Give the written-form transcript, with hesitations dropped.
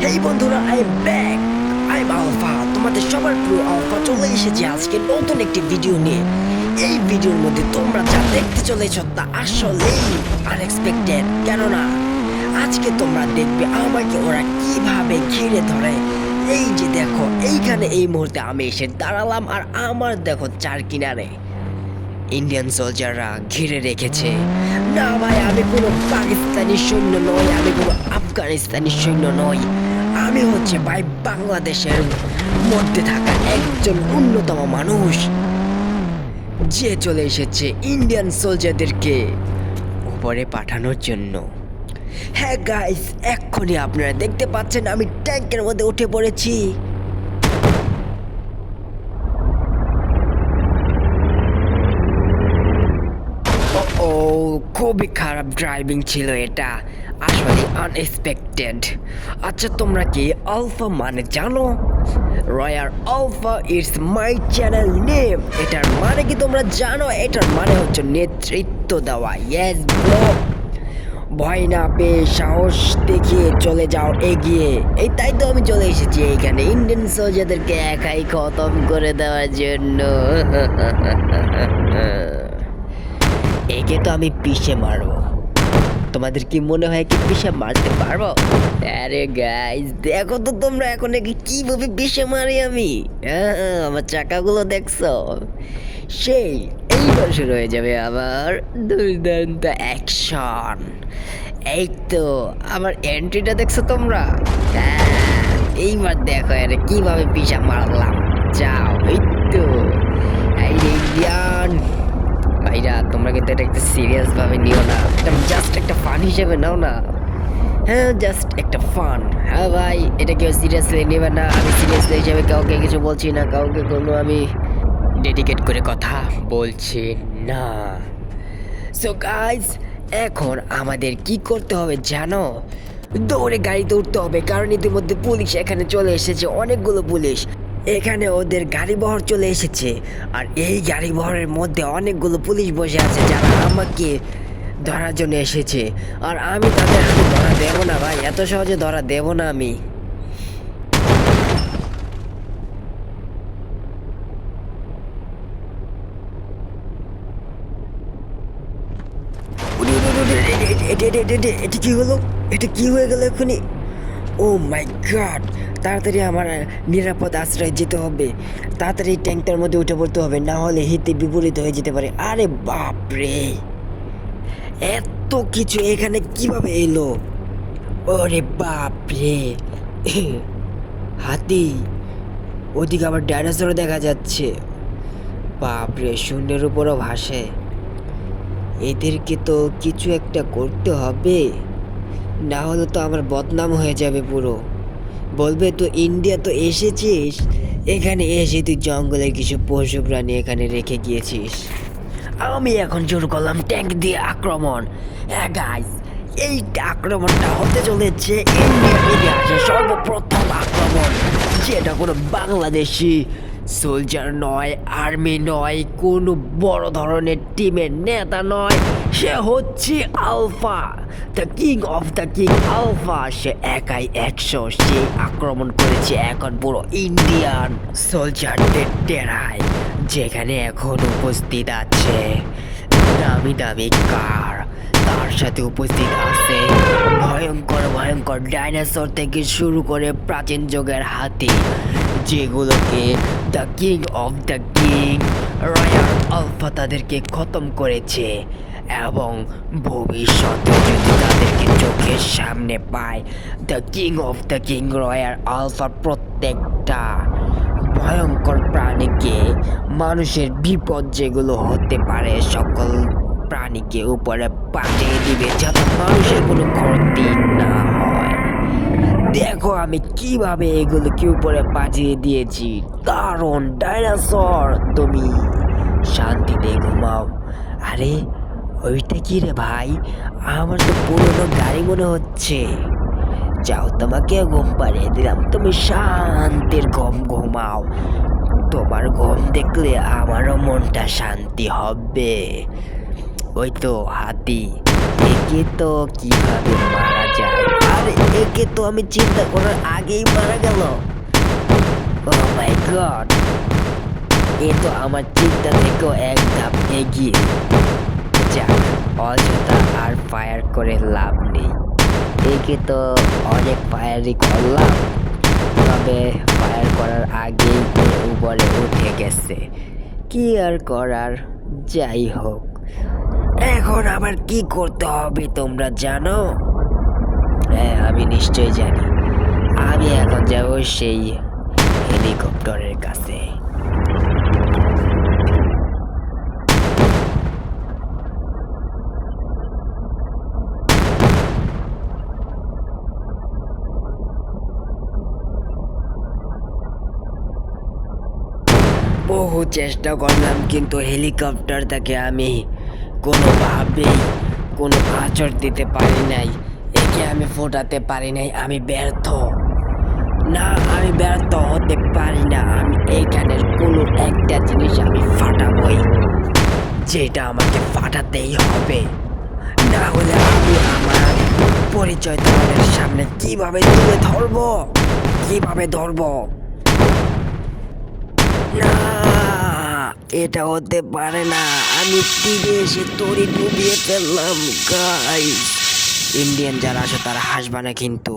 হেই বন্ধুরা, I am back. I am Alpha. তোমাদের সবার প্রিয় আলফা চলে এসেছে আজকে নতুন একটি ভিডিও নিয়ে। এই ভিডিওর মধ্যে তোমরা যা দেখতে চলেছ তা আসলেই আনএক্সপেক্টেড। কেননা আজকে তোমরা দেখবে আমাকে ওরা কিভাবে ঘিরে ধরে। এই যে দেখো, এইখানে এই মুহূর্তে আমি এসে দাঁড়ালাম আর আমার দেখো চার কিনারে ইন্ডিয়ান সোলজাররা ঘিরে রেখেছে। না ভাই, আমি কোনো পাকিস্তানি সৈন্য নই, আমি কোনো আফগানিস্তানি সৈন্য নই। আমি হচ্ছে ভাই বাংলাদেশের মধ্যে থাকা একজন অন্যতম মানুষ, যে চলে এসেছে ইন্ডিয়ান সোলজারদেরকে উপরে পাঠানোর জন্য। হ্যাঁ গাইস, এক্ষুনি আপনারা দেখতে পাচ্ছেন আমি ট্যাঙ্কের মধ্যে উঠে পড়েছি। ও, খুবই খারাপ ড্রাইভিং ছিল এটা, আসলে আনএক্সপেক্টেড। আচ্ছা, তোমরা কি আলফা মানে জানো? Royal Alpha it's my channel name. এটার মানে কি তোমরা জানো? এটার মানে হচ্ছে নেতৃত্ব দেওয়া। ইয়েস ব্রো, ভয় না পেয়ে সাহস দেখিয়ে চলে যাও এগিয়ে। এই তাই তো আমি চলে এসেছি এইখানে ইন্ডিয়ান সোলজারদেরকে একাই খতম করে দেওয়ার জন্য। একে তো আমি পিষে মারবো। তোমাদের কি মনে হয় কি পিষে মারতে পারবো? আরে গাইস, দেখো তো তোমরা এখন একে কিভাবে পিষে মারি আমি। আমার চাকাগুলো দেখছো? সেই এইবার শুরু হয়ে যাবে আবার দুর্দান্ত অ্যাকশন। এই তো আমার এন্ট্রিটা দেখছো তোমরা? এইবার দেখো আরে কিভাবে পিষা মারলাম। যাও, এই তো এই ইন্ডিয়ান ভাইরা, তোমরা কিন্তু এটা একটু সিরিয়াস ভাবে নিও না, এটা জাস্ট একটা ফান হিসেবে নাও না। হ্যাঁ, জাস্ট একটা ফান। হ্যাঁ ভাই, এটা কেউ সিরিয়াসলি নেবে না। আমি সিরিয়াসলি হিসেবে কাউকে কিছু বলছি না, কাউকে কোনো আমি ডেডিকেট করে কথা বলছি না। সো গাইস, এখন আমাদের কি করতে হবে জানো? দৌড়ে গাড়িতে উঠতে হবে, কারণ ইতিমধ্যে পুলিশ এখানে চলে এসেছে, অনেকগুলো পুলিশ। এখানে ওদের গাড়ি বহর চলে এসেছে, আর এই গাড়ি বহরের মধ্যে অনেকগুলো পুলিশ বসে আছে যারা আমাকে ধরার জন্য এসেছে। আর আমি তাদের হাতে ধরা দেবো না ভাই, এত সহজে ধরা দেবো না আমি। এটা কি হলো? এটা কি হয়ে গেল এখনই? ও মাই গড! তাড়াতাড়ি আমার নিরাপদ আশ্রয়ে যেতে হবে। তাড়াতাড়ি ট্যাঙ্কটার মধ্যে উঠে পড়তে হবে, না হলে হিতে বিপরীত হয়ে যেতে পারে। আরে বাপ রে, এত কিছু এখানে কিভাবে এলো? ওরে বাপ রে, হাতি! ওদিকে আবার ডাইনোসরও দেখা যাচ্ছে। বাপ রে, শূন্যের উপরও ভাসে। এদেরকে তো কিছু একটা করতে হবে, না হলে তো আমার বদনাম হয়ে যাবে পুরো। বলবে তো ইন্ডিয়া তো এসেছিস, এখানে এসে তুই জঙ্গলের কিছু পশু প্রাণী এখানে রেখে গিয়েছিস। আমি এখন শুরু করলাম ট্যাঙ্ক দিয়ে আক্রমণ। হ্যাঁ গাইস, এই আক্রমণটা হতে চলেছে ইন্ডিয়ার ইতিহাসে সর্বপ্রথম আক্রমণ, যেটা কোনো বাংলাদেশি সোলজার নয়, আর্মি নয়, কোনো বড় ধরনের টিমের নেতা নয়। সে হচ্ছে alpha, the king of the king alpha. সে একাই 100, সে আক্রমণ করেছে এখন পুরো ইন্ডিয়ান সোলজারদের ডেরায়, যেখানে এখন উপস্থিত আছে দামি দামি কার। তার সাথে উপস্থিত আছে ভয়ঙ্কর ভয়ঙ্কর ডাইনোসর থেকে শুরু করে প্রাচীন যুগের হাতি, যেগুলোকে the king of the king Royal Alpha তাদেরকে খতম করেছে। এবং ভবিষ্যতে যদি তাদেরকে চোখের সামনে পায়, the king of the king Royal Alpha প্রত্যেকটা ভয়ঙ্কর প্রাণীকে, মানুষের বিপদ যেগুলো হতে পারে সকল প্রাণীকে উপরে পাঠিয়ে দিবে, যাতে মানুষের কোনো ক্ষতি না হয়। দেখো আমি কিভাবে এগুলোকে উপরে পাঠিয়ে দিয়েছি। কারণ ডাইনোসর, তুমি শান্তিতে ঘুমাও। আরে ওইটা কি রে ভাই? আমার তো পুরোনো গাড়ি মনে হচ্ছে। যাও, তোমাকে ঘুম পাড়িয়ে দিলাম, তুমি শান্তির ঘুম ঘুমাও। তোমার ঘুম দেখলে আমারও মনটা শান্তি হবে। ওই তো হাতি, একে তো কিভাবে মারা যায়। আরে আরে একে তো আমি চিন্তা করার আগেই মারা গেল। ও মাই গড, এ তো আমার চিন্তা থেকেও এক ধাপ এগিয়ে। যাক, অযথা আর ফায়ার করে লাভ নেই। একে তো অনেক ফায়ারই করলাম, তবে ফায়ার করার আগেই এ উপরে উঠে গেছে। কি আর করার, যাই হোক। এখন আবার কি করতে হবে তোমরা জানো? হ্যাঁ, আমি নিশ্চয়ই জানি। আমি এখন যাব সেই হেলিকপ্টারের কাছে। বহু চেষ্টা করলাম, কিন্তু হেলিকপ্টারটাকে আমি কোনোভাবেই কোনো আঁচড় দিতে পারি নাই। একে আমি ফোটাতে পারি নাই। আমি ব্যর্থ। না, আমি ব্যর্থ হতে পারি না। আমি এইখানের কোনো একটা জিনিস আমি ফাটাবই, যেটা আমাকে ফাটাতেই হবে। না হলে আমি আমার পরিচয় তোমাদের সামনে কিভাবে তুলে ধরবো? কিভাবে ধরবো? না, এটা হতে পারে না। আমি তীরে এসে তরি ডুবিয়ে ফেললাম। গাইস, ইন্ডিয়ান যারা আসে তারা হাসবে না কিন্তু।